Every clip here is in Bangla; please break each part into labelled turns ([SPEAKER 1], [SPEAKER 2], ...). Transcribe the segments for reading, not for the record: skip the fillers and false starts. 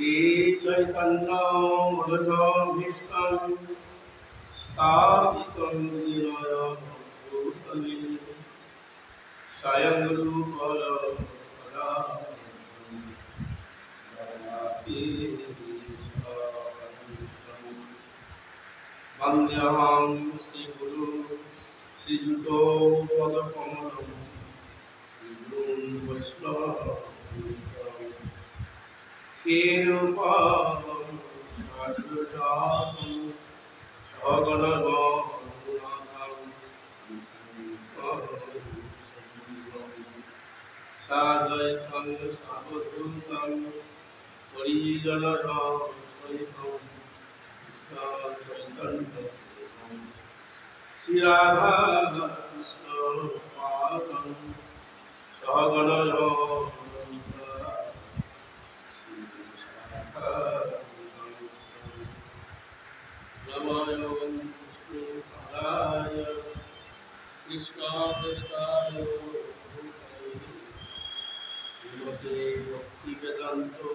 [SPEAKER 1] Sri Chaitanya Madhavishtam Sthapitam Vinaya Bhutale Swayam Rupaya Vandhyam Sri Guru Sri Juto Padakamalam Sri Guru Vaishnava Shirupam Sadhujatam Saganam Sadhaitam Sadhutam Parijanam Saitam Chaitanya Sri Radha Krishna Padam Saganam Ramaya Vishnu Padaya Krishna Krishna Srimate Bhaktivedanta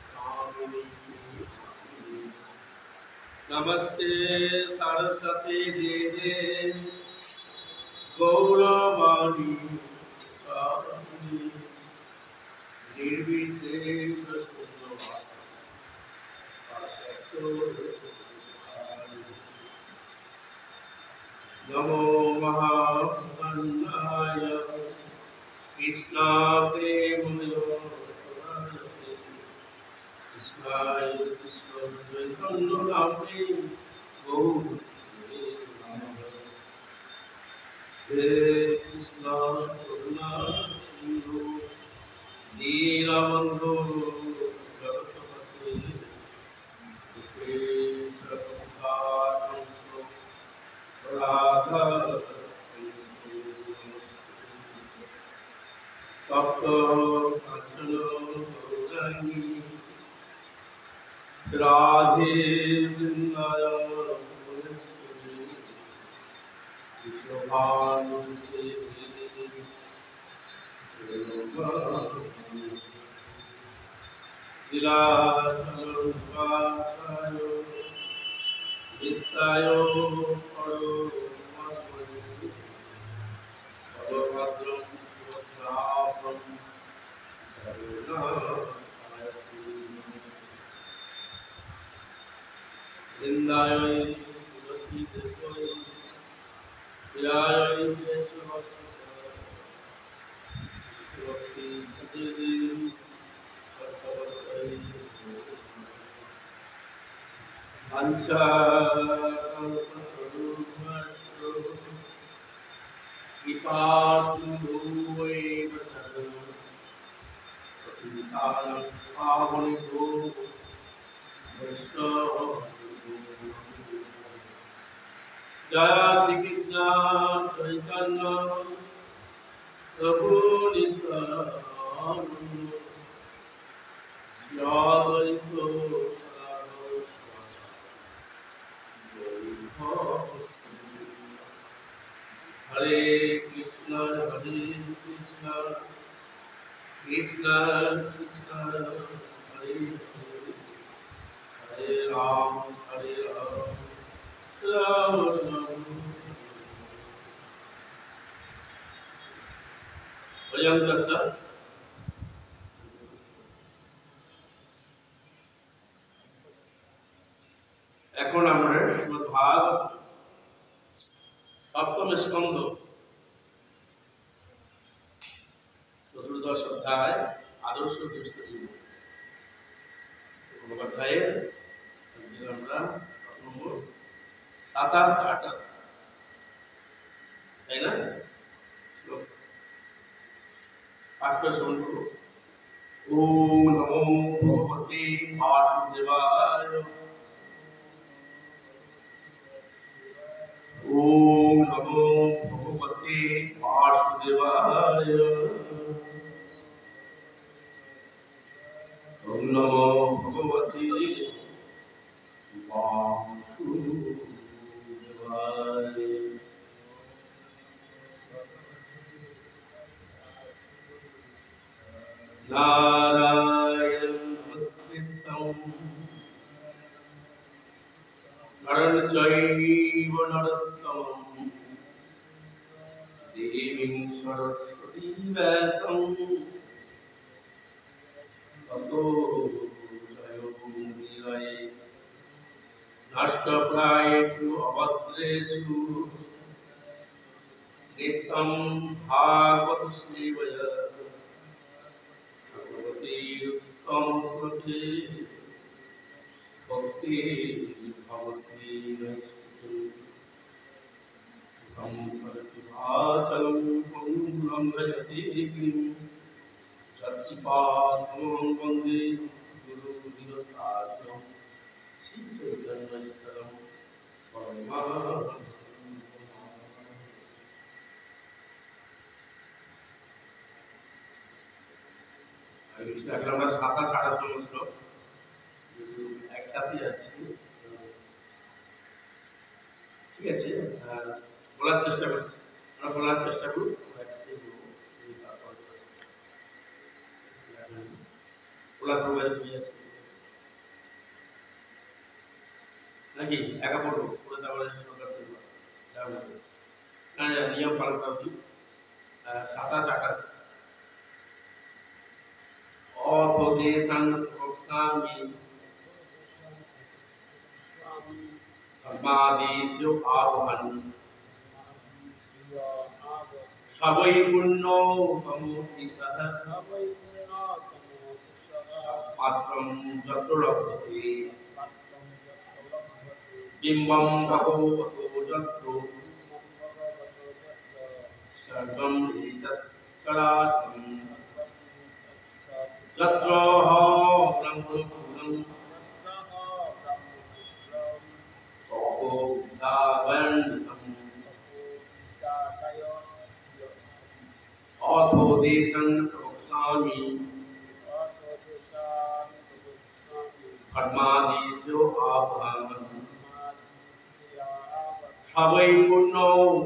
[SPEAKER 1] Swami Namaste Saraswati Deve Gauravani Saraswati Nirvishesha Namo Mahavannaya Krishna Premaya Krishna Krishna Chaitanya Name Gaur Hare Krishna Karuna Sindhu Deenabandhu Jagatapate Krishna Prabhupada Radha Tapta Kanchana Gaurani Radhe Vrindaya Vishwabhanute Vilasayo Nityayo Paro Bhalabhadram Sudhapam Vrindayo Tulasi Devoy Virayo Yeshwasya Bhakti Devi Sarvavai Ancha Kalpatarumastro Kipasundhuve Vasadam Patitanam Pavaniko Vaishnava Jaya Shri Krishna Chaitanya Prabhu Nityananda Yadaito Hare Krishna Krishna Krishna Hare Hare Ram Ram Ram Vayamdasa এখন আমরা শ্রীমদ্ ভাগবত সপ্তম স্কন্ধ চতুর্দশ অধ্যায় আদর্শ গৃহস্থ জীবন অধ্যায়ের আমরা নম্বর 27-28 তাই না পাঠ করে শ্রবণ করবো। ওম নমো ভগবতে বাসুদেবায় ওম নমো ভগবতে বাসুদেবায় ওম নমো ভগবতে বাসুদেবায় নারায়ণ নমস্কৃত্য চৈব নরোত্তমং দেবীং সরস্বতী ব্যাসং ততো জয়মুদীরয়ে নষ্টপ্রায়েষু অভদ্রেষু নিত্যং ভাগবত সেবয়া ভগবতীরুত্তম শ্লোকে ভক্তি ভগবতী ভাচলং লঙ্ঘয়তে গিরিং যৎকৃপাতমহং বন্দে গুরুদিগতার্যং শ্রী চৈতন্যঈশ্বরং পরমানন্দম। এখন আমরা সাতাশ আঠাশ নম্বর শ্লোক একসাথে যাচ্ছি, ঠিক আছে? বলার চেষ্টা করছি, আমরা বলার চেষ্টা করব নাকি একা পড়বো পড়ে তারপরে নিয়ম পালন করা উচিত। সাতাশ আঠাশ অথ দেশান প্রক্সামি ধর্মাদেশো আবহান সবৈ পুণ্য তমোতিসহ পাত্রং যত্র লভ্যতে বিম্বং ভগবতো যত্র সর্বং এতৎ চরাচরং যত্র ব্রহ্মপুরং অথো দেশং প্রক্সামি ধর্মাদেশো আবহান সবৈ পুণ্য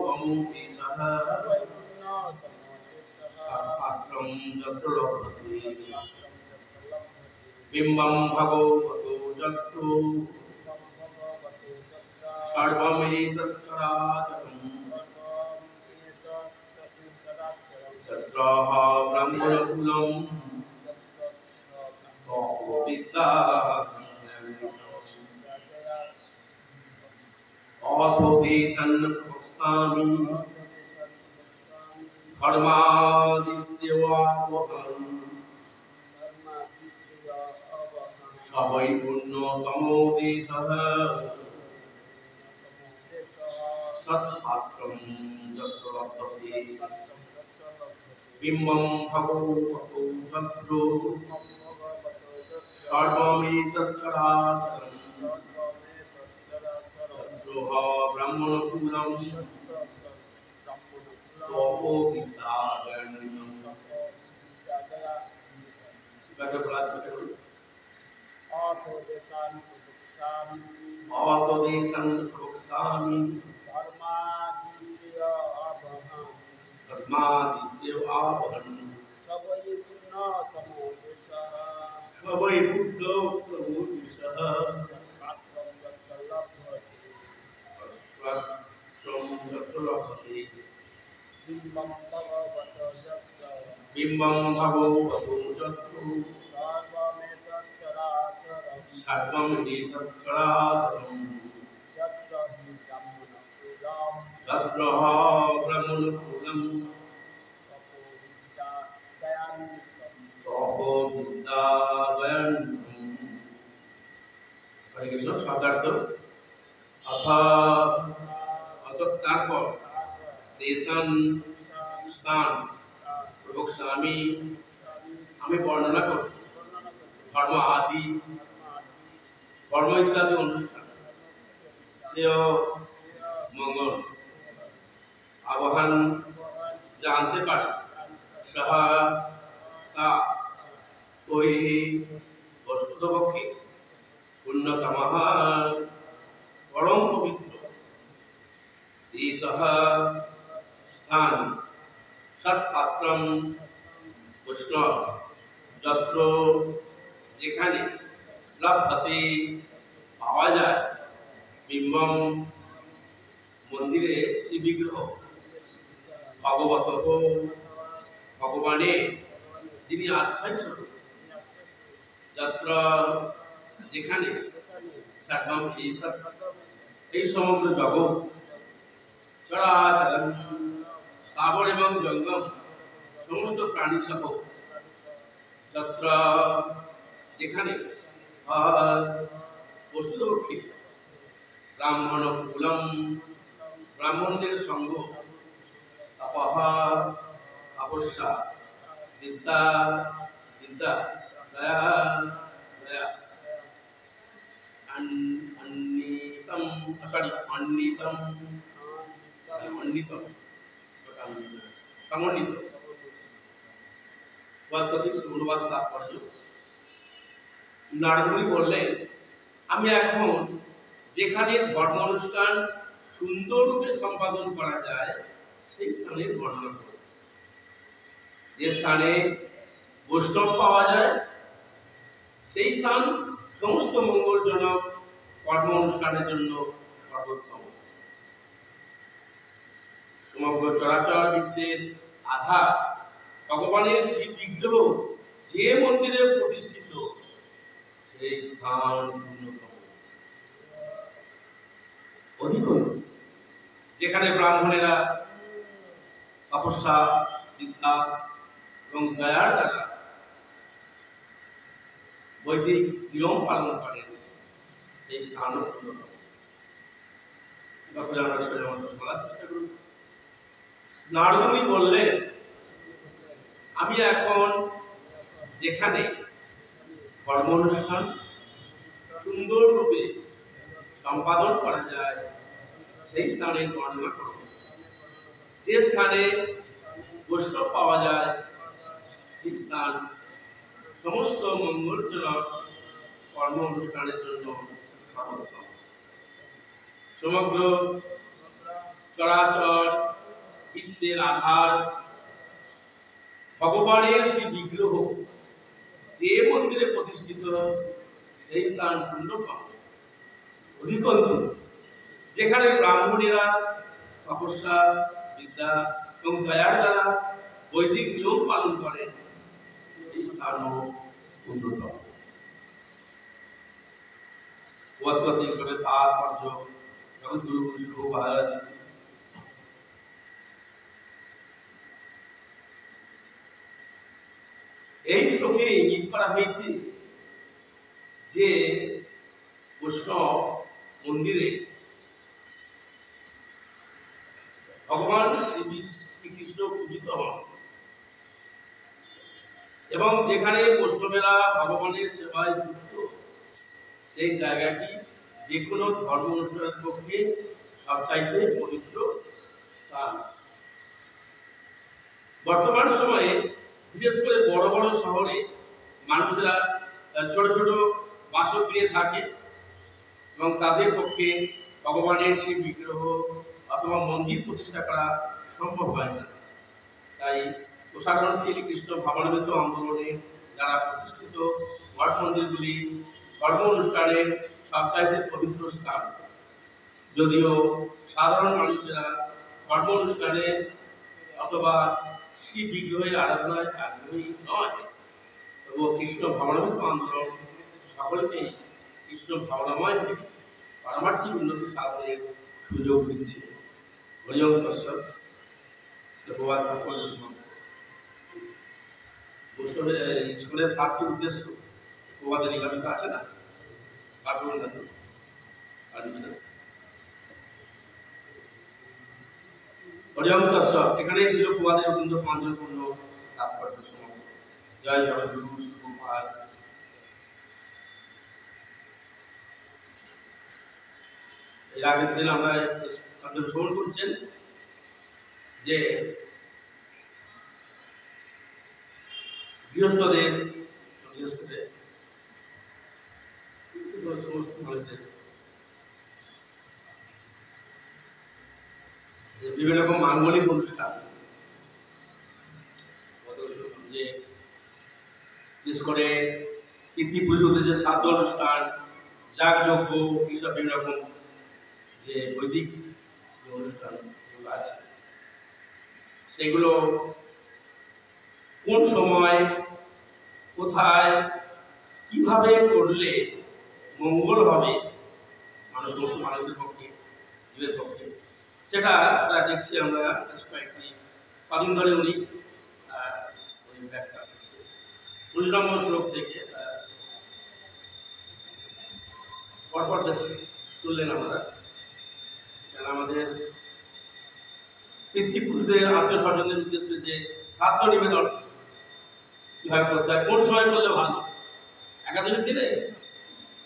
[SPEAKER 1] তমোতিসহ পাত্রং যত্র লভ্যতে বিম্বং ভগবতো যত্র সর্বমেতৎ চরাচরং যত্র ব্রহ্মকুলং অথো দেশান প্রক্সামি ধর্মাদিস্যেবাবহান সবৈ পুণ্য তমোতিসহ সৎপাত্রং যত্র লভ্যতে বিম্বং ভগবতো যত্র সর্বমেতৎ চরাচরং যত্র ব্রহ্মকুলং তপোবিদ্যাগণ্যং। অথো দেশান প্রক্সামি ধর্মাদিস্যো আবহান সবৈ পুণ্য তমোতিসহ পাত্রং যত্র লভ্যতে বিম্বং ভগবতো যত্র সর্বং এতৎ চরাচরং যত্র ব্রহ্মকুলং তপোবিদ্যাগণ্যং। হরে কৃষ্ণ। শব্দার্থ তারপর দেশান স্থান প্রক্সামি আমি বর্ণনা করি ধর্ম আদি কর্ম ইত্যাদি অনুষ্ঠান শ্রেয় মঙ্গল আবহান জানতে পারে সহায়তা ওই বস্তুতপক্ষে উন্নতম পরম পবিত্র দেশঃ স্থান সৎপাত্রং বৈষ্ণব যত্র যেখানে লভ্যতে পাওয়া যায় বিম্বম মন্দিরে শ্রী বিগ্রহ ভগবত ভগবানের যিনি আশ্রয় স্বরূপ যত্র যেখানে সর্বম এই সমগ্র জগৎ চরাচরম স্থাবর এবং জঙ্গম সমস্ত প্রাণী সহ যত্র যেখানে বস্তুতপক্ষে ব্রাহ্মণ কুলম ব্রাহ্মণদের সঙ্গ তপহা তপস্যা বিদ্যা বিদ্যা দয়া দয়া অন্নিতম অন্নিতম অন্নিতম সমন্বিত অনুবাদ তাৎপর্য নারদমুনি বললেন আমি এখন যেখানে ধর্ম অনুষ্ঠান সুন্দররূপে সম্পাদন করা যায় সেই স্থানের বর্ণনা করব। যে স্থানে বৈষ্ণব পাওয়া যায় সেই স্থান সমস্ত মঙ্গলজনক কর্ম অনুষ্ঠানের জন্য সর্বোত্তম। সমগ্র চরাচর বিশ্বের আধার ভগবানের শ্রী বিগ্রহ যে মন্দিরে প্রতিষ্ঠিত সেই স্থান অন্যতম অধিক যেখানে ব্রাহ্মণেরা তপস্যা বিদ্যা এবং দয়ার দ্বারা বৈদিক নিয়ম পালন করেন সেই স্থান অন্যতম। বলার চেষ্টা করুন। নারদমুনি বললেন আমি এখন যেখানে কর্ম অনুষ্ঠান সুন্দররূপে সম্পাদন করা যায় সেই স্থানের বর্ণনা করব। যে স্থানে বৈষ্ণব পাওয়া যায় সেই স্থান সমস্ত মঙ্গলজনক কর্ম অনুষ্ঠানের জন্য সর্বোত্তম। সমগ্র চরাচর বিশ্বের আধার ভগবানের শ্রী বিগ্রহ যে মন্দিরে প্রতিষ্ঠিত সেই স্থান অন্যতম অধিকন্তু যেখানে ব্রাহ্মণেরা তপস্যা বিদ্যা এবং দয়ার দ্বারা বৈদিক নিয়ম পালন করেন সেই স্থান অন্যতম। তাৎপর্য জগদ্গুরু মহারাজ এই শ্লোকে ইঙ্গিত করা হয়েছে যে বৈষ্ণব মন্দিরে ভগবান শ্রীকৃষ্ণ পূজিত হন এবং যেখানে বৈষ্ণবেরা ভগবানের সেবায় যুক্ত সেই জায়গাটি যে কোনো ধর্ম অনুষ্ঠানের পক্ষে সবচাইতে পবিত্র স্থান। বর্তমান সময়ে বিশেষ করে বড় বড় শহরে মানুষেরা ছোট ছোট বাসগৃহে থাকে এবং তাদের পক্ষে ভগবানের সেই বিগ্রহ অথবা মন্দির প্রতিষ্ঠা করা সম্ভব হয় না। তাই প্রসারণশীল কৃষ্ণ ভাবনামৃত আন্দোলনে যারা প্রতিষ্ঠিত মঠ মন্দিরগুলি ধর্ম অনুষ্ঠানের সবচাইতে পবিত্র স্থান। যদিও সাধারণ মানুষেরা ধর্ম অনুষ্ঠানে অথবা শ্রী বিগ্রহের আরাধনায় আগ্রহী নয়, তবুও কৃষ্ণ ভাবনামৃত আন্দোলন সকলকেই কৃষ্ণ ভাবনাময় পারমার্থিক উন্নতি সাধনের সুযোগ দিচ্ছে। স্কুলের সাতটি উদ্দেশ্য প্রবাদের নিগমিত আছে না, এখানেই ছিল প্রবাদের অত্যন্ত প্রাঞ্জলপূর্ণ তাৎপর্য সমাপ্ত। জয় জগদ্গুরু শিবকুমার। এর আগের দিন আমরা শ্রবণ করছেন যে গৃহস্থদের বিভিন্ন রকম মাঙ্গলিক অনুষ্ঠান, যে বিশেষ করে তিথি পুজোতে যে শ্রাদ্ধ অনুষ্ঠান, যাগযজ্ঞ, এইসব বিভিন্ন রকম যে বৈদিক অনুষ্ঠানগুলো আছে সেগুলো কোন সময় কোথায় কিভাবে করলে মঙ্গল হবে সমস্ত মানুষের পক্ষে, জীবের পক্ষে, সেটা দেখছি আমরা কয়েকটি কদিন ধরে উনি ব্যাখ্যা 19 নম্বর শ্লোক থেকে পরপর শুনলেন আমরা। আমাদের পিতৃপুরুষদের আত্মস্বজনদের উদ্দেশ্যে যে শ্রাদ্ধ নিবেদন কিভাবে করতে হয়, কোন সময় করলে ভালো, একাদশীর দিনে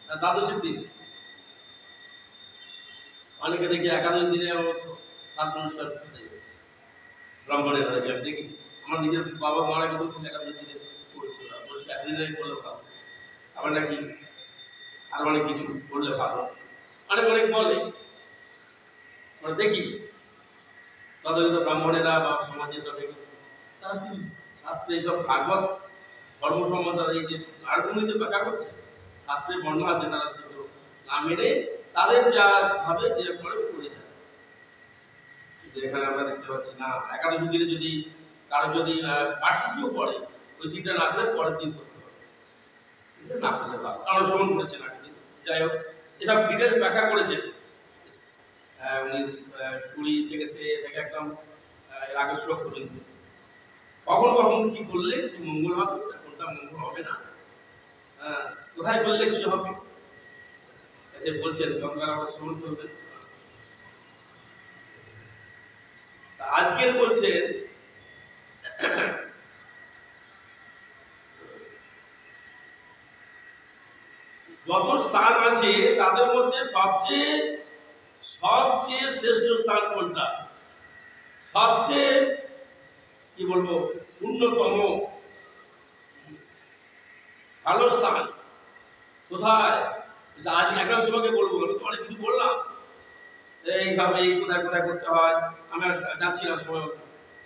[SPEAKER 1] না দ্বাদশীর দিনে? অনেকে দেখি একাদশীর দিনে শ্রাদ্ধ অনুষ্ঠান ব্রাহ্মণের আমি দেখেছি। আমার নিজের বাবা মারা কিন্তু একাদশীর দিনে করেছিল, বলছিল একদিনে করলে ভালো, আবার নাকি আর অনেক কিছু করলে ভালো, অনেক বলে। আমরা দেখি তথাকথিত ব্রাহ্মণেরা বা সমাজের তারা কি শাস্ত্রে এইসব ভাগবত ধর্মসম্মত এই যে আর্গুনিতে ব্যাখ্যা করছে, শাস্ত্রে বর্ণ আছে, তারা সেগুলো না মেনে তাদের যা ভাবে যে করে যায়। এখানে আমরা দেখতে পাচ্ছি না একাদশী দিনে যদি কারো যদি বার্ষিকীও পড়ে ওই দিনটা না করে পরের দিন করতে হবে, না করলে ভালো, কারণ শ্রবণ করেছেন আগের দিন। যাই হোক, এসব ডিটেলস ব্যাখ্যা করেছেন উনি 20 থেকে একদম আগের শ্লোক পর্যন্ত। কখন কখন কি করলে কি মঙ্গল হবে, কোনটা মঙ্গল হবে না, কোথায় করলে কি হবে বলছেন, গঙ্গার আবার শ্রবণ করবেন। আজকের বলছেন যত স্থান আছে তাদের মধ্যে সবচেয়ে শ্রেষ্ঠ স্থান কোনটা, সবচেয়ে কি বলবো অন্যতম ভালো স্থান কোথায়? আজ এখন তোমাকে বলবো, আমি তো অনেক কিছু বললাম এইভাবে এই কোথায় কোথায় করতে হয়। আমি যাচ্ছিলাম, সময়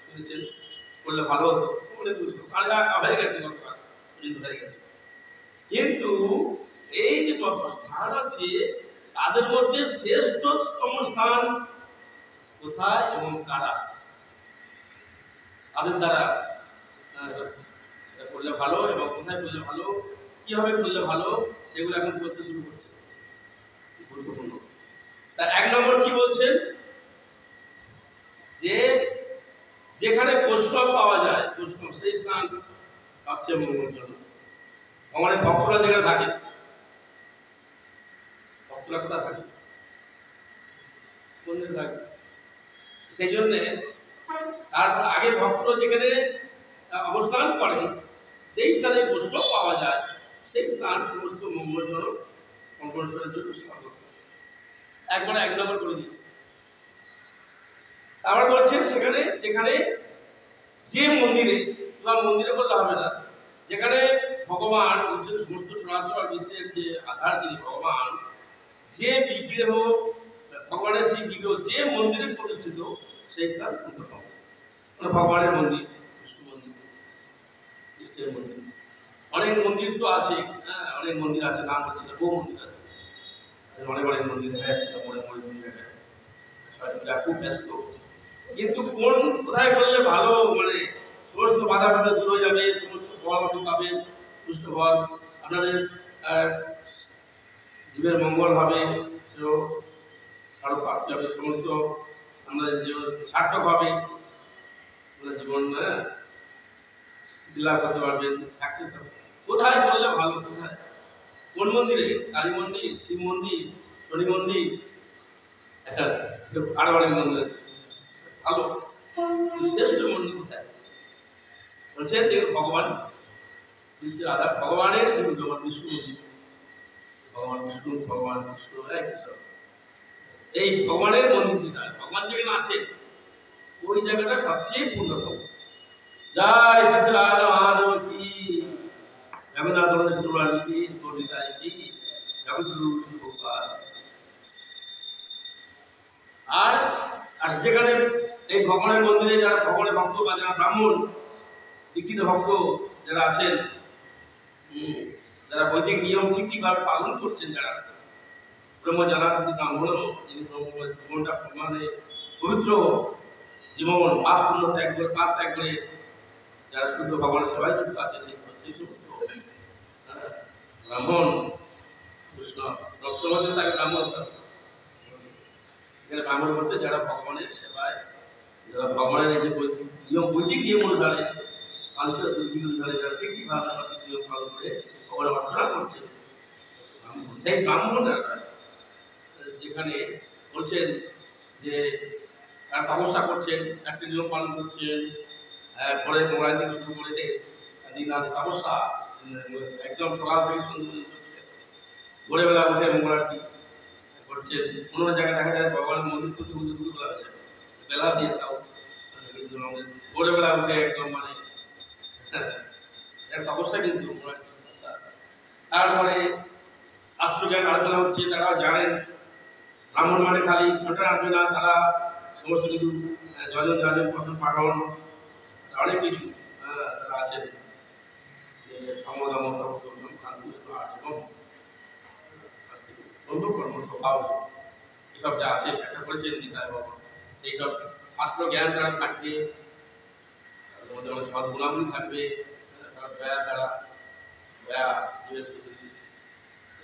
[SPEAKER 1] শুনেছেন করলে ভালো হতো, অনেক কিছু হয়ে গেছে, গতকাল হয়ে গেছে। কিন্তু এই যে যত স্থান আছে তাদের মধ্যে শ্রেষ্ঠতম স্থান কোথায় এবং কারা, তাদের দ্বারা করলে ভালো এবং কোথায় করলে ভালো, কিভাবে করলে ভালো, সেগুলো এখন করতে শুরু করছে, গুরুত্বপূর্ণ। তা 1 নম্বর কি বলছেন, যে যেখানে বৈষ্ণব পাওয়া যায়, বৈষ্ণব সেই স্থান সবচেয়ে মঙ্গলজনক। আমাদের ভক্তরা যেখানে থাকে, ভক্তরা কোথায় থাকে, কোন দিকে থাকে, সেই জন্যে তারপর আগে ভক্তরা যেখানে অবস্থান করেন, যেই স্থানে বৈষ্ণব পাওয়া যায় সেই স্থান সমস্ত মঙ্গলজনক, কল্পনাশ্বরের জন্য স্বাগত। একবারে 1 নম্বর করে দিয়েছে। আবার বলছেন সেখানে যেখানে যে মন্দিরে, শুধু মন্দিরে বলতে হবে না, যেখানে ভগবান সমস্ত চরাচর বিশ্বের যে আধার তিনি ভগবান, যে বিগ্রহ ভগবানের সেই বিগ্রহ যে মন্দিরে প্রতিষ্ঠিত সেই স্থান অন্যতম। ভগবানের মন্দির, বিষ্ণু মন্দির, কৃষ্ণের মন্দির, অনেক মন্দির তো আছে, অনেক মন্দির আছে, নাম হচ্ছে না, বহু মন্দির আছে, অনেক মন্দির দেখা যাচ্ছে, খুব ব্যস্ত। কিন্তু কোন কোথায় করলে ভালো, সমস্ত বাধা বাধা দূর হয়ে যাবে, সমস্ত ফল আপনি পাবেন, পুষ্ট ফল, আপনাদের জীবের মঙ্গল হবে, সেও আরো প্রাপ্তি হবে, সমস্ত আমাদের জীবন সার্থক হবে, জীবন লাভ করতে পারবেন, সাকসেস হবে। কোথায় করলে ভালো, কোথায়, কোন মন্দিরে? কালী মন্দির, শিব মন্দির, শনি মন্দির, আরো অনেক মন্দির আছে ভালো, শ্রেষ্ঠ মন্দির কোথায় বলছেন? ভগবান বিশ্বের আধার, ভগবানের বিষ্ণু মন্দির, ভগবান বিষ্ণু, ভগবান কৃষ্ণ, এই ভগবানের মন্দির যেটা, ভগবান যেখানে আছে ওই জায়গাটা সবচেয়ে পূর্ণতম। জয় শ্রী রাধা মাধব কি, জগন্নাথ সুরানি কি, গৌরীতাই কি, জগৎগুরু গোপাল। আর যেখানে এই ভগবানের মন্দিরে যারা ভগবানের ভক্ত বা যারা ব্রাহ্মণ দীক্ষিত ভক্ত যারা আছেন, যারা বৈদিক নিয়ম ঠিকভাবে পালন করছেন, যারা ব্রহ্ম জানাকাতি ব্রাহ্মণ, যিনি জীবনটা মানে পবিত্র জীবন, পাপ পূর্ণ ত্যাগ করে, পাপ ত্যাগ করে যারা শুদ্ধ ভগবানের সেবায় যুক্ত আছে, সেই সমস্ত ব্রাহ্মণ কৃষ্ণ রসমাজ তাকে ব্রাহ্মণ, ব্রাহ্মণ বলতে যারা ভগবানের সেবায়, যারা ভগবানের এই যে নিয়ম বৈদিক নিয়ম অনুসারে, আঞ্চলিক নিয়ম অনুসারে যারা ঠিকই ভাষা নিয়ম পালন করে ভগবানের অর্চনা করছে, সেই ব্রাহ্মণরা যেখানে বলছেন যে তারা তপস্যা করছেন, একটি নিয়ম পালন করছেন, পরে মোবাইল থেকে শুরু করে দিন রাত তপস্যা, একদম সকাল থেকে সন্ধ্যা ভোরবেলা উঠে মঙ্গলারতি করছেন। কোনো জায়গায় দেখা যায় ভগবানের মন্দির করতে বলতে দুপুরবেলা হয়ে যায়, বেলা দিয়ে তাও, কিন্তু আমাদের ভোরবেলা উঠে একদম মানে তপস্যা কিন্তু। তারপরে শাস্ত্র জ্ঞান আলোচনা হচ্ছে, তারাও জানেন ব্রাহ্মণ মানে খালি ঘটনা আসবে না, তারা সমস্ত কিছু যজন জানেন, পঠন পাঠন অনেক কিছু তারা আছেন, সমদম কর্ম স্বভাব এসব যা আছে ব্যাখ্যা করেছেন গীতায় বাবা। এইসব শাস্ত্র জ্ঞান তারা থাকবে, সৎ গুণাবলী থাকবে, দয়া তারা দয়া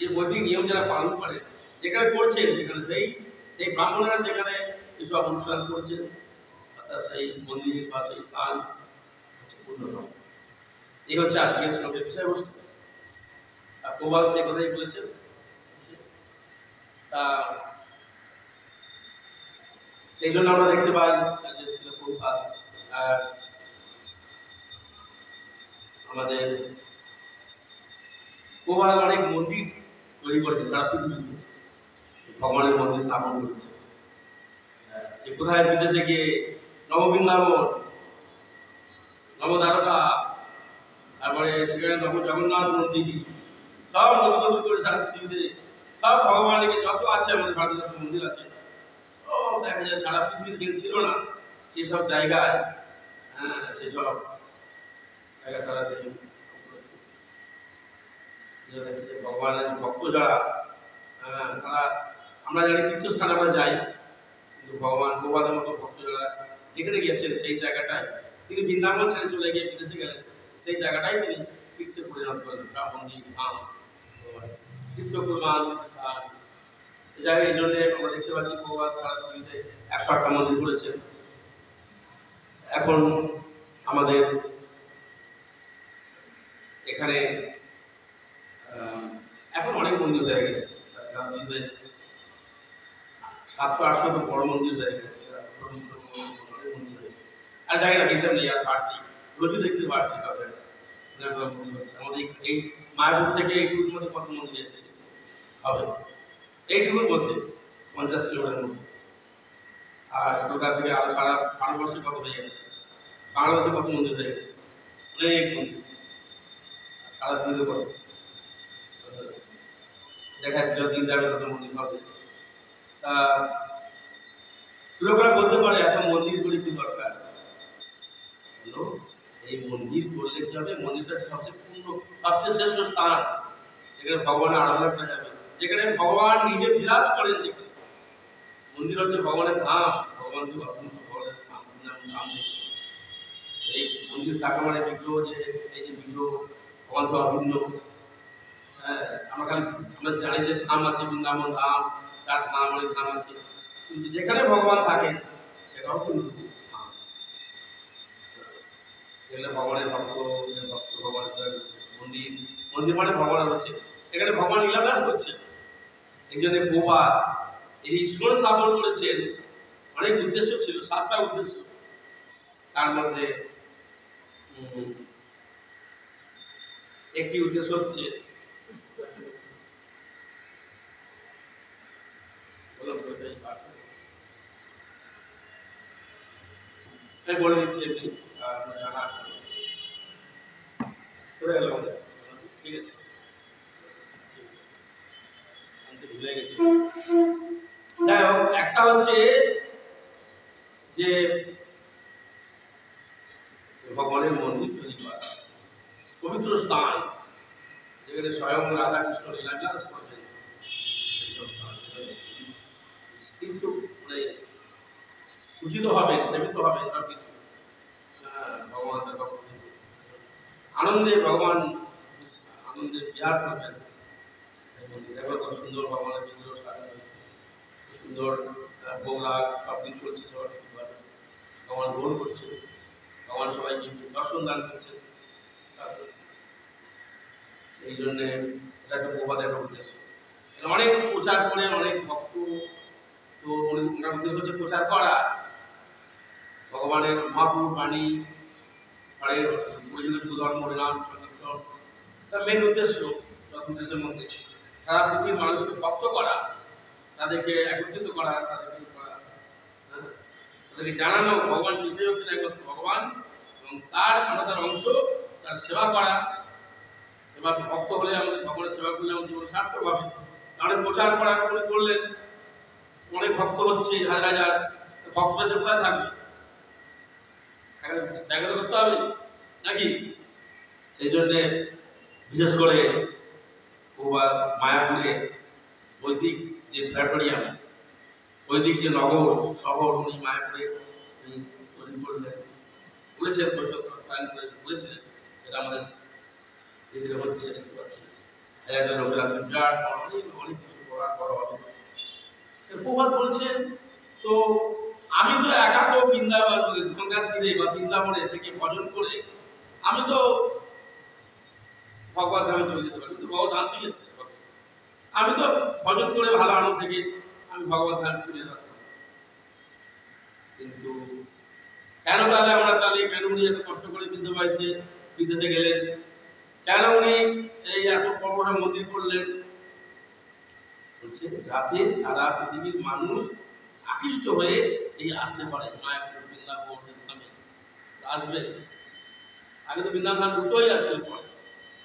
[SPEAKER 1] এই বৈদিক নিয়ম যারা পালন করে যেখানে করছেন, যেখানে সেই ব্রাহ্মণরা যেখানে এসব অনুষ্ঠান করছেন, অর্থাৎ সেই মন্দির বা সেই স্থান পূর্ণ। এই হচ্ছে আজকের শ্লোকের বিষয়বস্তু। প্রবাল সে কথাই বলেছেন। তা সেই জন্য আমরা দেখতে পাই যে প্রভুপাদ আমাদের প্রবাল অনেক মন্দির তৈরি করেছে সারা পৃথিবীতে, ভগবানের মন্দির স্থাপন করেছে। যে কোথায় বিদেশে গিয়ে নববৃন্দাবন, নবদ্বারকা, তারপরে সেখানে নব জগন্নাথ মন্দির, সব নতুন নতুন করে সারা পৃথিবীতে সব ভগবানের যত আছে আমাদের ভারতের যত মন্দির আছে সব দেখা যায় সারা পৃথিবীতে যেখানে ছিল না সেসব জায়গায়, সেসব জায়গা তারা সেই ভগবানের ভক্ত যারা, তারা আমরা জানি তীর্থস্থানে আমরা যাই, কিন্তু ভগবান প্রবাদের মতো ভক্ত যারা যেখানে গিয়েছেন সেই জায়গাটায় তিনি বৃন্দাবন ছেড়ে চলে গিয়ে বিদেশে গেলেন, সেই জায়গাটাই তিনি তীর্থে পরিণত করেন, মন্দির ধাম তীর্থকুরমান। এই জায়গায় এই জন্য আমরা দেখতে পাচ্ছি প্রবাদ সারা পৃথিবীতে 108টা মন্দির করেছেন। এখন আমাদের এখানে এখন অনেক মন্দির হয়ে গেছে, 700-800 তো বড় মন্দির হয়ে গেছে, অনেক মন্দির হয়েছে। আর জানি না হিসাব নেই, আর বাড়ছি, রোজই দেখছি বাড়ছি। তবে আমাদের এই মায়াপুর থেকে এইটুকুর মধ্যে কত মন্দির এসেছে হবে, এইটুকুর মধ্যে 50 কিলোমিটারের মধ্যে। আর কলকাতা থেকে আরো সারা ভারতবর্ষে কত হয়ে গেছে, বাংলাদেশে কত মন্দির হয়ে গেছে, অনেক মন্দির সারা দিনে কত দেখা যাচ্ছে, যতদিন যাবে তত মন্দির হবে। তা লোকেরা বলতে পারে এত মন্দির করে কি দরকার, এই মন্দির করলে কি হবে, মন্দিরটা সবচেয়ে পূর্ণ, সবচেয়ে শ্রেষ্ঠ স্থান যেখানে ভগবানের আরাধনা করা যাবে, যেখানে ভগবান নিজে বিরাজ করেন। মন্দির হচ্ছে ভগবানের ধাম, ভগবানকে ভগবানের ধাম। এই মন্দির থাকা মানে বিগ্রহ, যে এই যে বিগ্রহ ভগবান তো অভিন্ন। আমরা জানি যে ধাম আছে, বৃন্দাবন ধাম, তার ধাম অনেক ধাম আছে, কিন্তু যেখানে ভগবান থাকেন সেটাও কিন্তু ধাম। এখানে ভগবানের ভক্ত ভগবানের মন্দির, মন্দির মানে ভগবান রয়েছে, এখানে ভগবান লীলাবিলাস করছে। এই জন্য প্রবাদ এই ঈশ্বর স্থাপন করেছেন, অনেক উদ্দেশ্য ছিল, 7টা উদ্দেশ্য। তার মধ্যে একটি উদ্দেশ্য হচ্ছে বলে দিচ্ছি, এমনি জানা আছে, ঠিক আছে, ভুলে গেছি। যাই হোক, একটা হচ্ছে যে ভগবানের মন্দির তৈরি করা, পবিত্র স্থান যেখানে স্বয়ং রাধা কৃষ্ণ লীলাবিলাস করবেন, কিন্তু মানে উচিত হবে, সেবিত হবে সব কিছু। ভগবান তার আনন্দে ভগবান আনন্দে বিহার করবেন। দেখো কত সুন্দর ভগবানের বিগ্রহ সাজানো হয়েছে, সুন্দর বৌলা সব দিন চলছে, সবার ভগবান গ্রহণ করছে, ভগবান সবাইকে দর্শন দান করছে। এই জন্যে এটা একটা প্রবাদের একটা উদ্দেশ্য। অনেক প্রচার করে অনেক ভক্ত, তো ওনার উদ্দেশ্য হচ্ছে প্রচার করা ভগবানের মহাপুর বাণী, যুগ ধর্ম নাম সংকীর্তন, তার মেন উদ্দেশ্য। উদ্দেশ্যের মধ্যে সারা পৃথিবীর মানুষকে ভক্ত করা, তাদেরকে একত্রিত করা, তাদেরকে জানানো ভগবান বিষয় হচ্ছেন একমাত্র ভগবান এবং তার আমরা তার অংশ, তার সেবা করা। এবার ভক্ত হলে আমাদের ভগবানের সেবা করলে আমাদের জীবন সার্থক হবে। তাহলে প্রচার করার উনি করলেন, অনেক ভক্ত হচ্ছে হাজার হাজার, ভক্তরা সে কোথায় থাকবে? জায়গা তো করতে হবে নাকি? সেই জন্যে বিশেষ করে মায়াপুরে বৈদিক যে প্ল্যাটোরিয়াম, বৈদিক যে নগর শহর উনি মায়াপুরে তৈরি করলেন, বলেছেন বলেছিলেন। এটা আমাদের ধীরে ধীরে হচ্ছে, দেখতে পাচ্ছি হাজার লোকের আসবেন, বিরাট অনেক কিছু করার করা হবে। প্রভাত বলছেন, তো আমি তো একা তো বৃন্দাবন গঙ্গার তীরে বা বৃন্দাবনে থেকে ভজন করে আমি তো ভগবত ধামে চলে যেতে পারি, কিন্তু ভগবত ধাম থেকে এসেছে, আমি তো ভজন করে ভালো আনন্দ থেকে আমি ভগবত ধাম চলে যেতে পারি। কিন্তু কেন তাহলে আমরা কেন উনি এত কষ্ট করে বিদেশে গেলেন? কেন উনি এই এত বড় মন্দির করলেন? যাতে সারা পৃথিবীর মানুষ আকৃষ্ট হয়ে এই আসতে পারে মায়াপুর বৃন্দাবন আসবে। আগে তো বৃন্দাবন দুটোই আছে,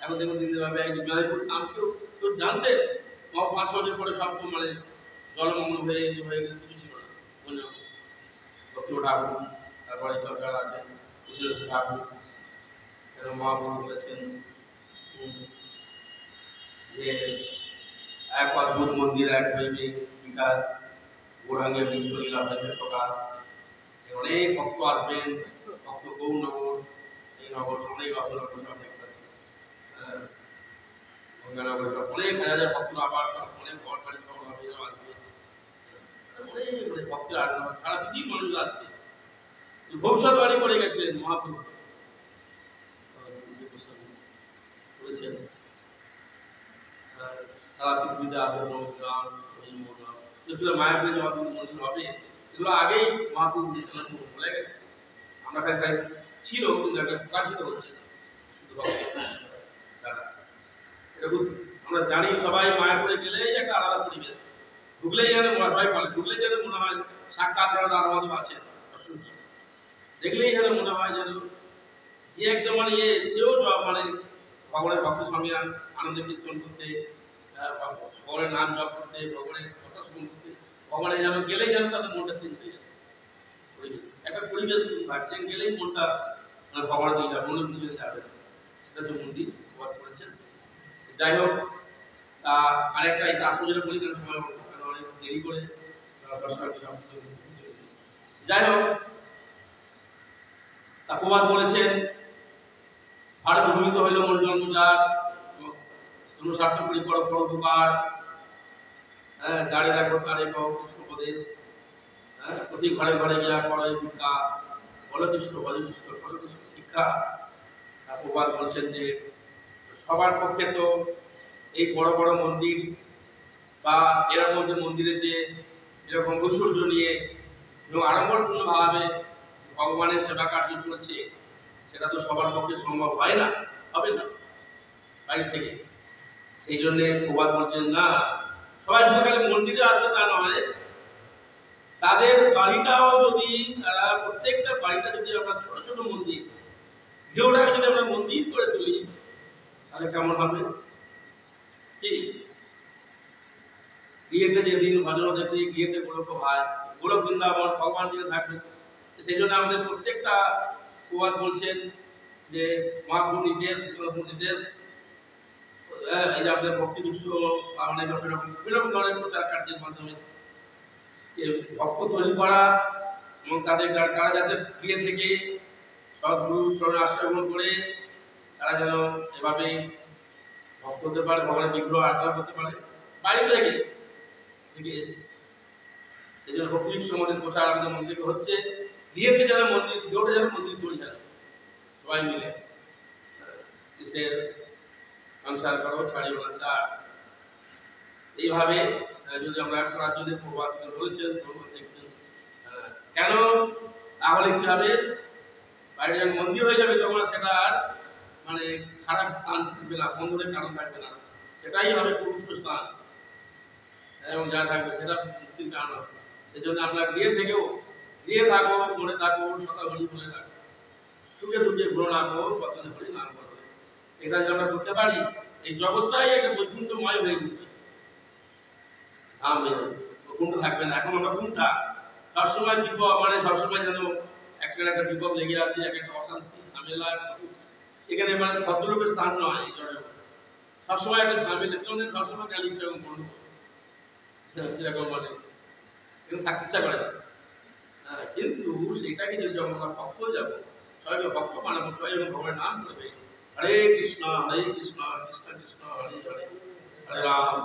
[SPEAKER 1] এখন দেখুন দিন ভাবে মায়াপুর নাম কেউ জানতেন? 5 বছর পরে সব মানে জলমগ্ন হয়ে কিছু ছিল না। দক্ষিণ ঠাকুর, তারপরে সব যারা আছেন ঠাকুর, মহাপ্রভু বলেছেন যে এক অদ্ভুত মন্দির, এক দৈবিক বিকাশ, গৌরাঙ্গের বিশ্বলীলা প্রকাশ। অনেক ভক্ত আসবেন, ভক্ত গৌরনগর, এই নগর অনেক অবনগর সব দেখতে পাচ্ছি, গঙ্গানগরে অনেক হাজার ভক্ত আবার সব অনেক ঘর বাড়ি সব আসবে, অনেক ভক্তের আগমন, সারা পৃথিবীর মানুষ আসবে। ভবিষ্যৎবাণী করে গেছেন মহাপ্রভু, বলেছেন সারা পৃথিবীতে আসবে যেগুলো মায়াপুরে যে অদ্ভুত মন্দির হবে, এগুলো আগেই মহাপ্রভু বলে গেছে। আমরা একটা ছিল কিন্তু একটা প্রকাশিত হচ্ছে শুধু এরকম আমরা জানি। সবাই মায়াপুরে গেলেই একটা আলাদা পরিবেশ, ঢুকলেই যেন সবাই বলে, ঢুকলেই যেন মনে হয় সাক্ষাৎ রাধামাধব আছে, দেখলেই যেন মনে হয় যেন একদম মানে সেও মানে ভগবানের ভক্তের সঙ্গে আনন্দ কীর্তন করতে, ভগবানের নাম জপ করতে, ভগবানের কথা শ্রবণ করতে, ভগবানের যেন গেলেই যেন তাদের মনটা চেঞ্জ হয়ে যায়। একটা পরিবেশ থাকতে গেলেই মনটা মানে ভগবানের দিকে যাবে, মনে বুঝে যাবে, সেটা হচ্ছে মন্দির প্রভাব করেছেন। যাই হোক, আরেকটা এই তার পুজোটা বলি কেন সময় অনেক দেরি করে যাই হোক, তা প্রবাদ বলেছেন ভারত ভূমিত হইল মোর জন্মজাত, স্বার্থ করি পর উপকার, যারে দেখো তারে কহ কৃষ্ণ উপদেশ, প্রতি ঘরে ঘরে গিয়া পড়ে ভিক্ষা, বলো কৃষ্ণ বলে কৃষ্ণ বলো কৃষ্ণ শিক্ষা। প্রবাদ বলছেন যে সবার পক্ষে তো এই বড় বড় মন্দির বা এরকম যে মন্দিরে যে এরকম ঐশ্বর্য নিয়ে এবং আড়ম্বরপূর্ণভাবে ভগবানের সেবা কার্য চলছে, সেটা তো সবার পক্ষে সম্ভব হয় না, হবে না বাড়ি থেকে। সেই জন্যে প্রবাদ বলছেন না, সবাই শুধু খালি মন্দিরে আসবে তা নয়, তাদের বাড়িটাও যদি তারা প্রত্যেকটা বাড়িটা যদি আমরা ছোট ছোট মন্দির, গৃহটাকে যদি আমরা মন্দির করে তুলি তাহলে কেমন হবে? কি গৃহেতে যেদিন ভজন দেখি গৃহেতে গোলক ভাই, গোলক বৃন্দাবন ভগবান যিনি থাকবেন, সেই জন্য আমাদের প্রত্যেকটা প্রবাদ বলছেন যে মহাপ্রভু নির্দেশ নির্দেশ, এই যে আমাদের ভক্তি বিশ্ব অনেক বিভিন্ন ধরনের প্রচার কার্যের মাধ্যমে যে ভক্ত তৈরি করা এবং তাদের কারা যাতে প্রিয় থেকে সদ্গুরু চরণে আশ্রয় গ্রহণ করে তারা যেন এভাবে ভক্ত হতে পারে, ভগবানের বিগ্রহ আর্চনা করতে পারে বাইরে থেকে সেই জন্য ভক্তিযুক্ত মন্দির প্রচার আমাদের মন্দির হচ্ছে, গৃহেতে যেন মন্দির গৃহটা যেন মন্দির করে যেন সবাই মিলে দেশের সংসার করো ছাড়িও না চার, এইভাবে যদি আমরা করার জন্য প্রভাব বলেছেন দেখছেন। কেন তাহলে কি হবে, বাইরে যখন মন্দির হয়ে যাবে তখন সেটা আর মানে খারাপ স্থান থাকবে না, বন্ধনের কারণ থাকবে না, সেটাই হবে পবিত্র স্থান এবং যা থাকবে সেটা মুক্তির কারণ হবে। সেই জন্য আপনার গৃহে থেকেও গৃহে থাকো, মনে থাকো, শতাবলী বলে থাকো, সুখে দুঃখে ভ্রণ আঁকো, পতনে হরি নাম করো, এটা যদি আমরা করতে পারি এই জগৎটাই একটা বৈকুণ্ঠময় হয়ে উঠবে, নাম হয়ে যাবে, বৈকুণ্ঠ থাকবে না। এখন আমরা কোনটা সবসময় বিপদ, মানে সবসময় যেন একটা বিপদ লেগে আছে, একটা অশান্তি ঝামেলা, এখানে মানে ভদ্রলোকের স্থান নয় এই জগৎ, সবসময় একটা ঝামেলা, সবসময় গালি কিরকম বলবো কিরকম মানে থাকতে ইচ্ছা করে না। কিন্তু সেটাকে যদি যখন আমরা ভক্ত যাবো, সবাইকে ভক্ত বানাবো, সবাই ভগবানের নাম করবে, হরে কৃষ্ণ কৃষ্ণ কৃষ্ণ হরে হরে, হরে রাম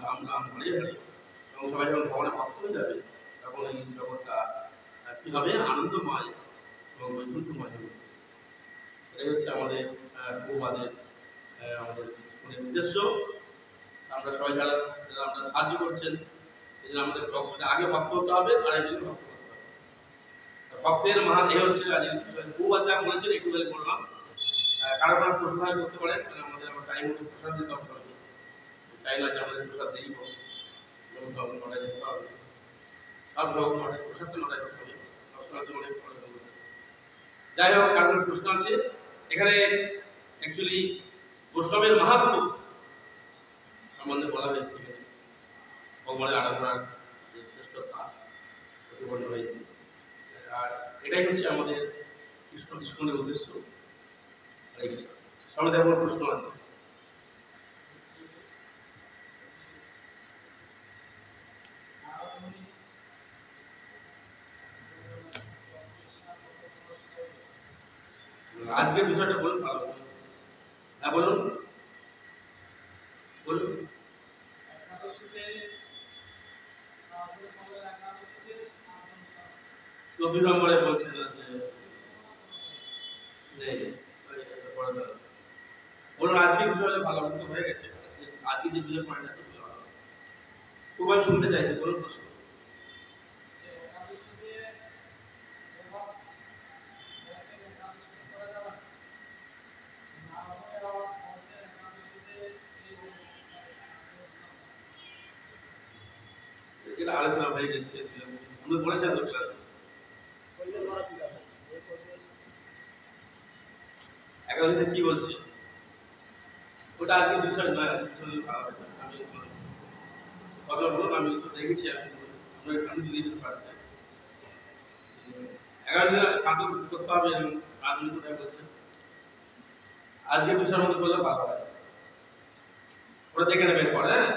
[SPEAKER 1] রাম রাম হরে হরে, এবং সবাই যখন ভগবানের ভক্ত হয়ে যাবে তখন এই জগৎটা কি হবে, আনন্দময় এবং বৈকুণ্ঠময় হবে। এটাই হচ্ছে আমাদের প্রভুপাদের আমাদের উদ্দেশ্য। আমরা সবাই যারা আমরা সাহায্য করছেন সেই জন্য আমাদের আগে ভক্ত হতে হবে, আর একদিন ভক্ত হতে হবে। ভক্তের মহান এই হচ্ছে আজকের বিষয়। প্রভুপাদ যা বলেছেন একটু বলে বললাম, কারো কারো প্রশ্ন করতে পারেন, আমাদের আমার টাইম মতো প্রসাদ দিতে হবে, চাই না যে আমাদের প্রসাদ দেরি হোক, নটায় যেতে হবে, সব লোক নটায় প্রসাদ তো নটায় করতে হবে, সবসময় তো অনেক যাই হোক। কারণ প্রশ্ন আছে এখানে অ্যাকচুয়ালি বৈষ্ণবের মাহাত্ম্য সম্বন্ধে বলা হয়েছে, এখানে ভগবানের আরাধনার যে শ্রেষ্ঠতা প্রতিপন্ন হয়েছে, আর এটাই হচ্ছে আমাদের ইস্কনের উদ্দেশ্য। আমাদের এমন প্রশ্ন আছে? আজকের বিষয়টা বলুন, ভালো। হ্যাঁ বলুন বলুন। 24 নম্বরে বলছে যে বলুন আজকের বিষয়টা ভালো মতো হয়ে গেছে, আজকে যে বিষয় পয়েন্ট আছে খুব শুনতে চাইছি, বলুন প্রশ্ন। আলোচনা হয়ে গেছে, আমি বলেছেন তো ক্লাসে একাদশীতে কি বলছে ওটা আজকের বিষয় নয়, আমি কথা বলুন, আমি তো দেখেছি, আমি দিয়েছি পারছি 11 দিন সাধন করতে হবে এবং রাজনীতি কোথায় বলছে আজকের বিষয়ের মধ্যে বললে ভালো হয়, ওরা দেখে নেবেন পরে, হ্যাঁ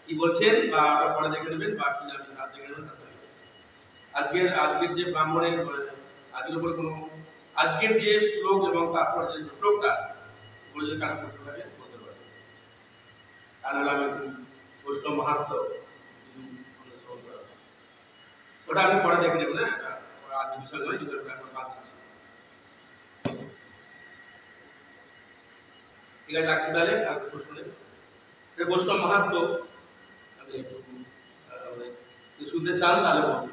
[SPEAKER 1] কি বলছেন বা ওটা পরে দেখে নেবেন, বা কি জানেন হাত দেখে নেবেন। আজকের যে ব্রাহ্মণের আজকের উপরে কোনো আজকের যে শ্লোক এবং তারপর যে শ্লোকটা বলে যে কারো প্রশ্ন থাকে বলতে পারে, আর হলে আমি বৈষ্ণব মাহাত্ম ওটা আমি পরে দেখে নেব না, এটা আজকের বিষয় নয়, যদি এখন বাদ দিচ্ছি। ঠিক আছে, রাখছি তাহলে। আর প্রশ্ন নেই, বৈষ্ণব মাহাত্ম শুনতে চান তাহলে বলুন।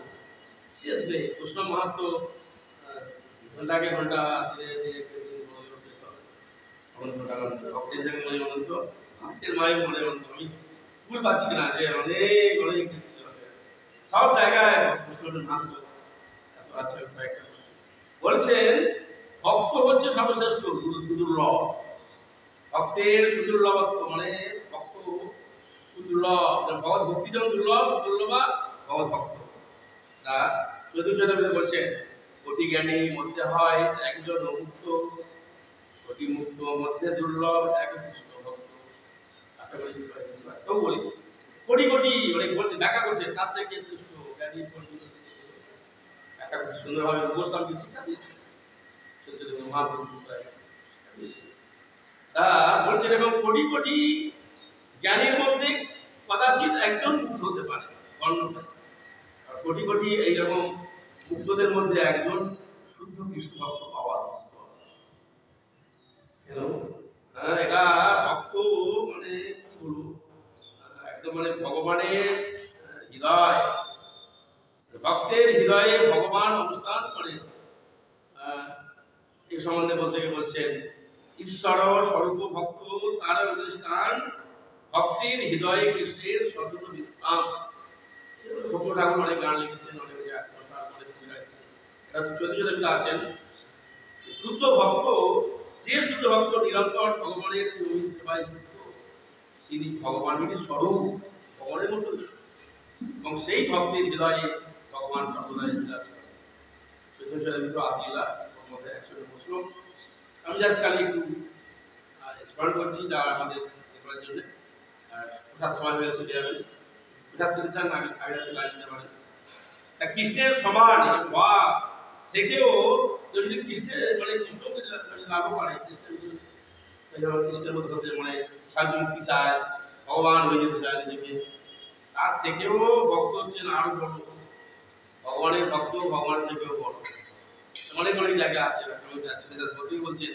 [SPEAKER 1] সিরিয়াসলি বৈষ্ণব মাহাত্ম ঘন্টাকে ঘন্টা ধীরে ধীরে শেষ হবে, ভক্তের জায়গায় মনে অনন্ত, ভক্তের মায়ের মনে অনন্ত। আমি ভুল পাচ্ছি না যে অনেক অনেক দেখছি সব জায়গায় বৈষ্ণবের মাহাত্ম এত আছে। বলছেন ভক্ত হচ্ছে সর্বশ্রেষ্ঠ সুদুর্লভ, ভক্তের সুদুর্লভত্ব মানে ভক্ত দুর্লভ, ভগৎ ভক্তি যেমন দুর্লভ সুদুর্লভা ভগৎ ভক্ত। যদু চৈতন্য বলছেন কোটি জ্ঞানী মধ্যে হয় একজন মুক্ত, কোটি মুক্ত মধ্যে দুর্লভ এক কৃষ্ণ ভক্ত। আশা করি বলি কোটি কোটি অনেক বলছে, দেখা করছে তার থেকে শ্রেষ্ঠ ইত্যাদি একটা সুন্দরভাবে উপস্থানকে শিক্ষা দিচ্ছে মহাপ্রভু তা বলছেন। এবং কোটি কোটি জ্ঞানীর মধ্যে কদাচিৎ একজন মুগ্ধ হতে পারে বর্ণনা, আর কোটি কোটি এইরকম মুগ্ধদের মধ্যে একজন শুদ্ধ কৃষ্ণ ভক্ত পাওয়া এটা ভক্ত মানে কি বলবো, একদম মানে ভগবানের হৃদয়, ভক্তের হৃদয়ে ভগবান অবস্থান করে। এই সম্বন্ধে বলতে গিয়ে বলছেন, ঈশ্বর স্বরূপ ভক্ত তার অধিষ্ঠান, ভক্তির হৃদয়ে কৃষ্ণের সতত বিশ্রাম। ভক্ত ঠাকুর অনেক গান লিখেছেন, অনেক এটা চৈতন্য আছেন। শুদ্ধ ভক্ত, যে শুদ্ধ ভক্ত নিরন্তর ভগবানের সেবায় যুক্ত, তিনি ভগবানেরই স্বরূপ, ভগবানের মতো, এবং সেই ভক্তের হৃদয়ে ভগবান সর্বদাই বিরাজ করেন। চৈতন্য আদিলা মধ্যে একসঙ্গে বসল। আমি জাস্ট খালি একটু স্মরণ করছি যা আমাদের করার জন্য। প্রসাদ সময় হয়ে চলে যাবেন, প্রসাদ পেতে চান আগে আগে লাইন দিতে পারেন। কৃষ্ণের সমান বা থেকেও যদি কৃষ্ণের মানে কৃষ্ণকে লাভ করে, কৃষ্ণের মধ্যে হতে মানে সাহায্য মুক্তি চায়, ভগবান হয়ে যেতে চায় নিজেকে, তার থেকেও ভক্ত হচ্ছেন আরো বড়, ভগবানের ভক্ত ভগবান থেকেও বড়। অনেক অনেক জায়গা আছে বলতেই বলছেন,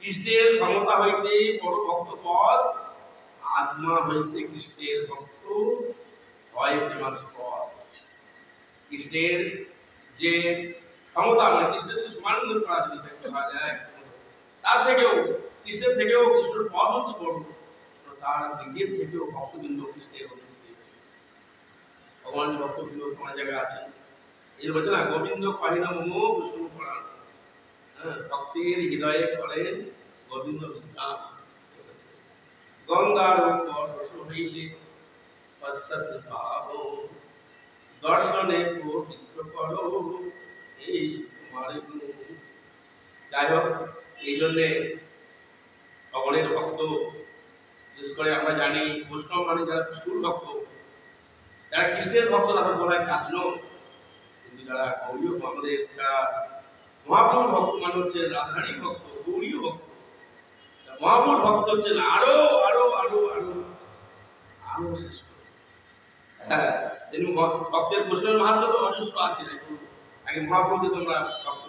[SPEAKER 1] কৃষ্ণের সমতা হইতে বড় ভক্ত পদ, আত্মা হইতে কৃষ্ণের ভক্ত হয় প্রেমাস্পদ। কৃষ্ণের যে সমতা মানে কৃষ্ণের যদি সমান করা যদি দেখতে পাওয়া যায়, তার থেকেও কৃষ্ণের থেকেও কৃষ্ণের পদ হচ্ছে বড়, তার নিজের থেকেও ভক্তবৃন্দ কৃষ্ণের ভগবান ভক্তবৃন্দ অনেক জায়গায় আছেন। এই বলছে না, গোবিন্দ কহিনা মোমো কুসুম পরাণ, ভক্তের হৃদয়ে করেন গোবিন্দ বিশ্রাম। গঙ্গার উপর হইলে পশ্চাৎ ভাব, দর্শনে পবিত্র করো এই তোমার গুণ। যাই হোক, এই জন্যে ভগবানের ভক্ত, বিশেষ করে আমরা জানি বৈষ্ণব মানে যারা স্থূল ভক্ত, যারা কৃষ্ণের ভক্ত তাদের বলা হয় কাষ্ণব, কিন্তু যারা গৌরীয় আমাদের যারা মহাপ্রভুর ভক্ত মানে হচ্ছে রাধারানী ভক্ত, গৌরীয় ভক্ত। মহাপ্রভুর ভক্ত হচ্ছেন আরো আরো আরো আরো আরো শ্রেষ্ঠ। হ্যাঁ, ভক্তের বৈষ্ণবের মাহাত্ম তো অজস্র আছে। আগে মহাপ্রভুকে তোমরা ভক্ত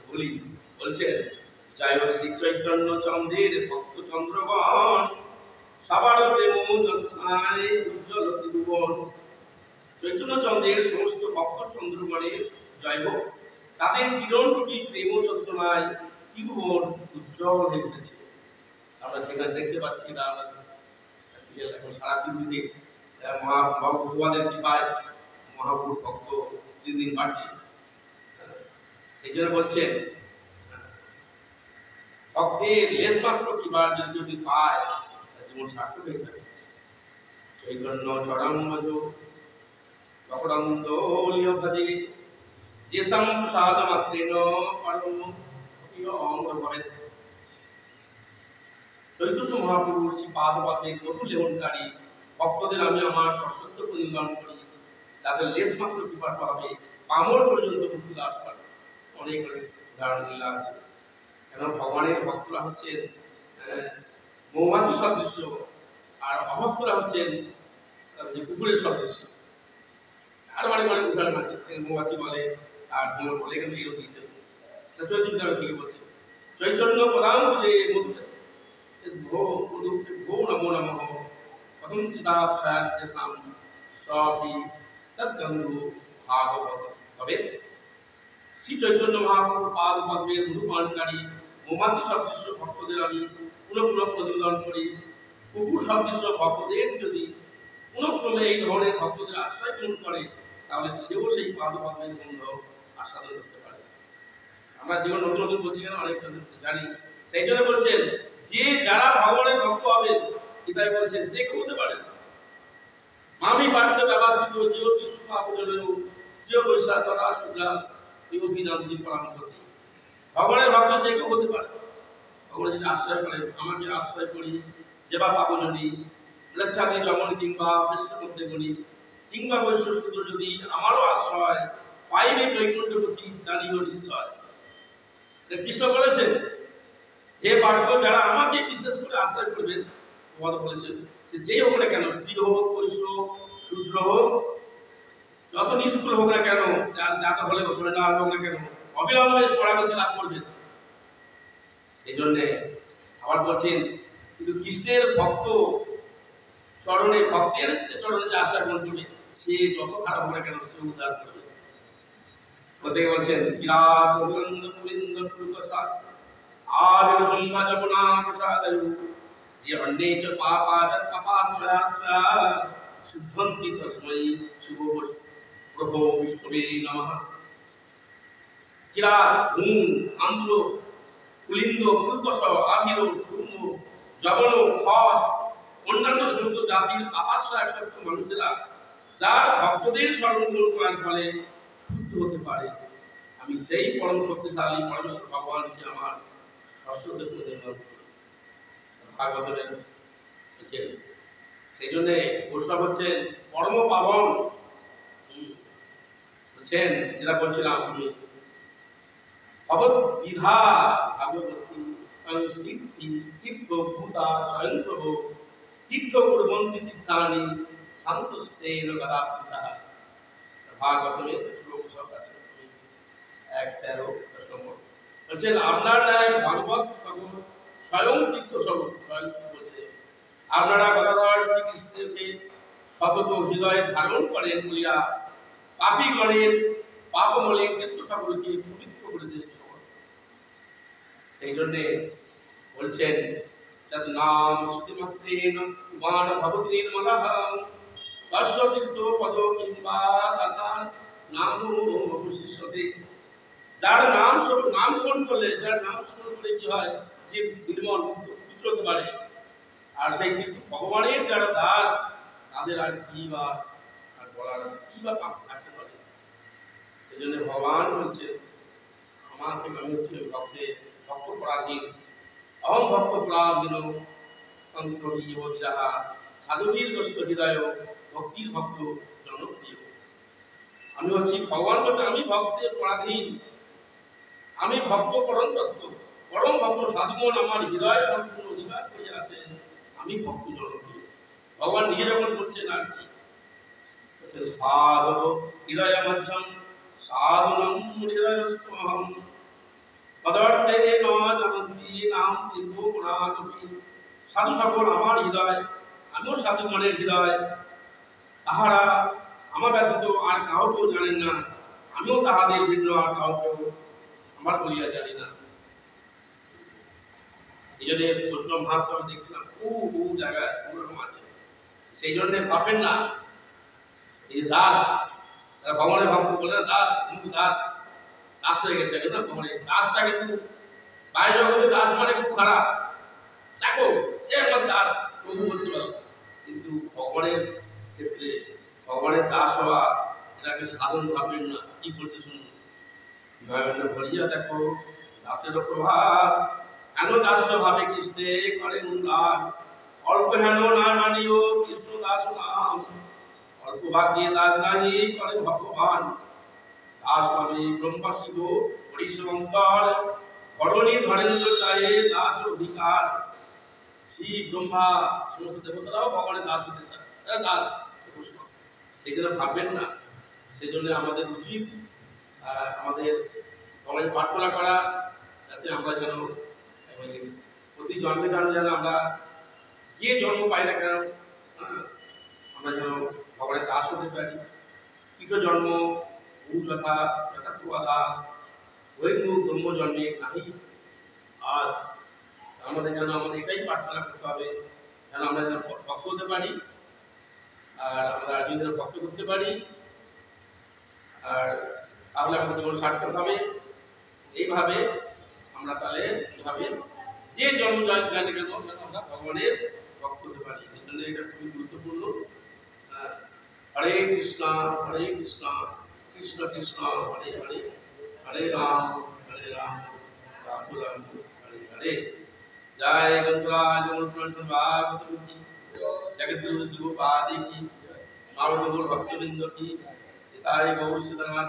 [SPEAKER 1] বলি, বলছেন জয় শ্রী চৈতন্য চন্দ্রের ভক্ত চন্দ্রগণ, সবার প্রেম যশায় উজ্জ্বল ত্রিভুবন। চৈতন্য চন্দ্রের সমস্ত ভক্ত চন্দ্রগণের জয় হোক, তাদের কিরণটি প্রেম যশায় ত্রিভুবন উজ্জ্বল হয়ে উঠেছে। আমরা যেখানে দেখতে পাচ্ছি এটা আমরা এখন সারা পৃথিবীতে মহাপ্রভুদের কৃপায় মহাপ্রভুর ভক্ত দিন দিন বাড়ছে। এই জন্য বলছেন, ভক্তের লেশ মাত্র কৃপা যদি পায়, জীবন সার্থক হয়ে যাবে। চৈতন্য চরণমজ বকরানন্দ লিয় ভজে, যেসম প্রসাদ মাত্রেণ পরম অঙ্গ ভবেৎ। চৈতন্য মহাপ্রভুর পাদ পদ্মের মধুর লেবনকারী ভক্তদের আমি আমার সশ্রদ্ধ প্রতিদান করি, তাদের লেশ মাত্র কৃপা পাবে, পামর পর্যন্ত মুক্তি লাভ করে। অনেক অনেক উদাহরণ লীলা আছে। কেন ভগবানের ভক্তরা হচ্ছেন মৌমাছি সদৃশ্য, আর অভক্তরা হচ্ছেন কুকুরের সদৃশ্য। আরো অনেক অনেক উদাহরণ আছে, মৌমাছি বলে আর ভ্রমণ বলে, এখানে এও দিয়েছেন। চৈতন্য থেকে বলছে, চৈতন্য প্রধান যে মধু ভো নমো নমঃ প্রথম চিদাৎসাম সবই তদ্গন্ধু ভাগবত ভবেৎ। শ্রী চৈতন্য মহাপ্রভুর পাদ পদ্মের মধুপানকারী মৌমাছি সদৃশ্য ভক্তদের আমি পুনঃ পুনঃ প্রতিবেদন করি। কুকুর সদৃশ্য ভক্তদের যদি পুনঃক্রমে এই ধরনের ভক্তদের আশ্রয় গ্রহণ করে, তাহলে সেও সেই পাদ পদ্মের গন্ধ আস্বাদন করতে পারে। আমরা যেমন নতুন নতুন বলছি কেন অনেক জানি, সেই জন্য বলছেন যে যারা ভগবানের ভক্ত হবেন, গীতায় বলছেন যে কেউ হতে পারে। মামি পার্থ ব্যবস্থিত যেহেতু সুখা পূজনীয় স্ত্রী বৈশা তথা সুধা ইহবি জানতি পরামপতি। ভগবানের ভক্ত যে কেউ হতে পারে। ভগবান যদি আশ্রয় করে, আমাকে আশ্রয় করি, যেবা পাবজনী লেচ্ছাদি জমন কিংবা বিশ্বের মধ্যে গণি, কিংবা বৈশ্য শূদ্র যদি আমারও আশ্রয় পাইবে বৈকুণ্ঠপতি জানিও নিশ্চয়। কৃষ্ণ বলেছেন, হে পার্থ, যারা আমাকে বিশেষ করে আশ্রয় করবেন, ভগবান বলেছেন যে যেই হোক না কেন, স্ত্রী হোক, বৈশ্য, শূদ্র হোক, যত নিষ্কুল হোক না কেন, যাতে হলে চলে না হোক না কেন, অবিলম্বে পরাগতি লাভ করবেন। সেই জন্যে আবার বলছেন, কিন্তু কৃষ্ণের ভক্ত চরণে, ভক্তের চরণে যে আশা গ্রহণ করবে, সে যত খারাপ হোক না কেন, সে উদ্ধার করবে। প্রত্যেকে বলছেন, কিরাত গোবিন্দ গোবিন্দ প্রসাদ আবির সন্ধ্যা যমুনা প্রসাদয়ু যে অন্যেচ পাপাচত পাপাশ্রয়াশ্রা শুদ্ধন্তি তস্मै শুভ প্রভো বিষ্ণুবে নমঃ। কিরাত, হুম, আন্ধ্র, কুলিন্দ, পুলকস, আবির, শূন্য, যবন, খস, অন্যান্য সমস্ত জাতির পাপাশ্রয়াসক্ত মানুষেরা যার ভক্তদের স্মরণ করার ফলে শুদ্ধ হতে পারে, আমি সেই পরম শক্তিশালী পরমেশ্বর ভগবানকে আমার সশ্রদ্ধ প্রতিপাদন করি। ভাগবতের হচ্ছেন, সেই জন্যে বৈষ্ণব হচ্ছেন পরম পাবন। বলছেন, যেটা বলছিলাম আমি, ভগবত বিধা ভাগবতী তীর্থ ভূতা স্বয়ংপ্রভ তীর্থ কুর্বন্তি তীর্থানি শান্তস্তেন গদাপিতা। ভাগবতের শ্লোক সব আছে 1:13 নম্বর। বলছেন, আপনার ন্যায় ভাগবত সকল স্বয়ং তীর্থ স্বরূপ, স্বয়ং বলছে আপনারা গদাধর শ্রীকৃষ্ণকে সতত হৃদয়ে ধারণ করেন বলিয়া পাপীগণের পাপমলিন তীর্থ সকলকে পবিত্র করে দিয়েছেন। সেই জন্যে বলছেন, যদ নাম শ্রুতিমাত্রেণ উমান ভবতি নির্মলঃ তস্য তীর্থ পদ কিংবা দাসান নামো অবশিষ্যতে। যার নাম নামকরণ করলে, যার নাম স্মরণ করলে কি হয়, যে নির্মল পবিত্র হতে পারে। আর সেই তীর্থ ভগবানের যারা দাস, তাদের আর কি বা আর বলার আছে, কি বা পাপ থাকতে পারে। সেই জন্য ভগবান বলছে, আমার থেকে আমি হচ্ছে ভক্ত পরাধীন, অহম ভক্ত পরাধীন তন্ত্র যাহা সাধুবীর দোষিত হৃদয় ভক্তির ভক্ত জনপ্রিয়। আমি হচ্ছি, ভগবান বলছে, আমি ভক্তের পরাধীন, আমি ভক্ত পরম তত্ত্ব, পরম ভক্ত সাধুগণ আমার হৃদয় সম্পূর্ণ অধিকার করিয়া আছেন, আমি ভক্ত জনপ্রিয়। ভগবান নিজে যখন বলছেন, আর কি সাধু হৃদয় মধ্যম সাধুনম হৃদয়স্তহম পদার্থে ন জানন্তি নাম তীর্থ পুরাণপি। সাধু সকল আমার হৃদয়, আমিও সাধুগণের হৃদয়, তাহারা আমার ব্যতীত আর কাউকেও জানেন না, আমিও তাহাদের ভিন্ন আর কাউকেও আমার বলিয়া জানি না। এই জন্য বৈষ্ণব ভাব তো আমি দেখছিলাম বহু জায়গায় ওরকম আছে। সেই জন্য ভাববেন না এই যে দাস, ভগবানের ভক্ত বলে না, দাস কিন্তু দাস দাস হয়ে গেছে না। ভগবানের দাসটা কিন্তু বাইরে জগতে দাস মানে খুব খারাপ, চাকো একবার দাস প্রভু বলতে পারো, কিন্তু ভগবানের ক্ষেত্রে ভগবানের দাস হওয়া এটাকে সাধারণ ভাববেন না। কি বলছে শুনুন, ভরিয়া দেখো দাসের প্রভাব, কেন দাস্য ভাবে কৃষ্ণে করে উন্দার, অল্প হেন না মানিও কৃষ্ণ দাস নাম, অল্প ভাগ্যে দাস নাহি করে ভগবান, দাস ভাবে ব্রহ্মা শিব হরিশঙ্কর, ধরণী ধরেন্দ্র চায়ে দাস অধিকার। শিব ব্রহ্মা সমস্ত দেবতারাও ভগবানের দাস হতে চায়, তারা দাস। সেগুলো ভাববেন না। সেই জন্য আমাদের উচিত আমাদের সবাই প্রার্থনা করা, যাতে আমরা যেন প্রতি জন্মে যেন আমরা যে জন্ম পাই না কেন, আমরা যেন ভগবানের দাস হতে পারি। কীট জন্ম যথা যথা দাস বৈর্মু ব্রহ্ম জন্মে নাহি আস। আমাদের যেন আমাদের এটাই প্রার্থনা করতে হবে, যেন আমরা যেন ভক্ত হতে পারি, আর আমরা নিজেদের ভক্ত করতে পারি, আর তাহলে আমাদের জীবন সার্থক হবে। এইভাবে আমরা তাহলে এইভাবে যে জন্ম জয় জ্ঞানে কেন আমরা ভগবানের ভক্ত হতে পারি। সেই জন্য এটা খুবই গুরুত্বপূর্ণ। হরে কৃষ্ণ কৃষ্ণ কৃষ্ণ হরে হরে, হরে রাম রাম রাম হরে হরে। জয় গন্ধরাজ ভাগবত জগৎগুরু শিবপাদি কি। আর গৌর ভক্তবৃন্দ কি তাই গৌর সীতারাম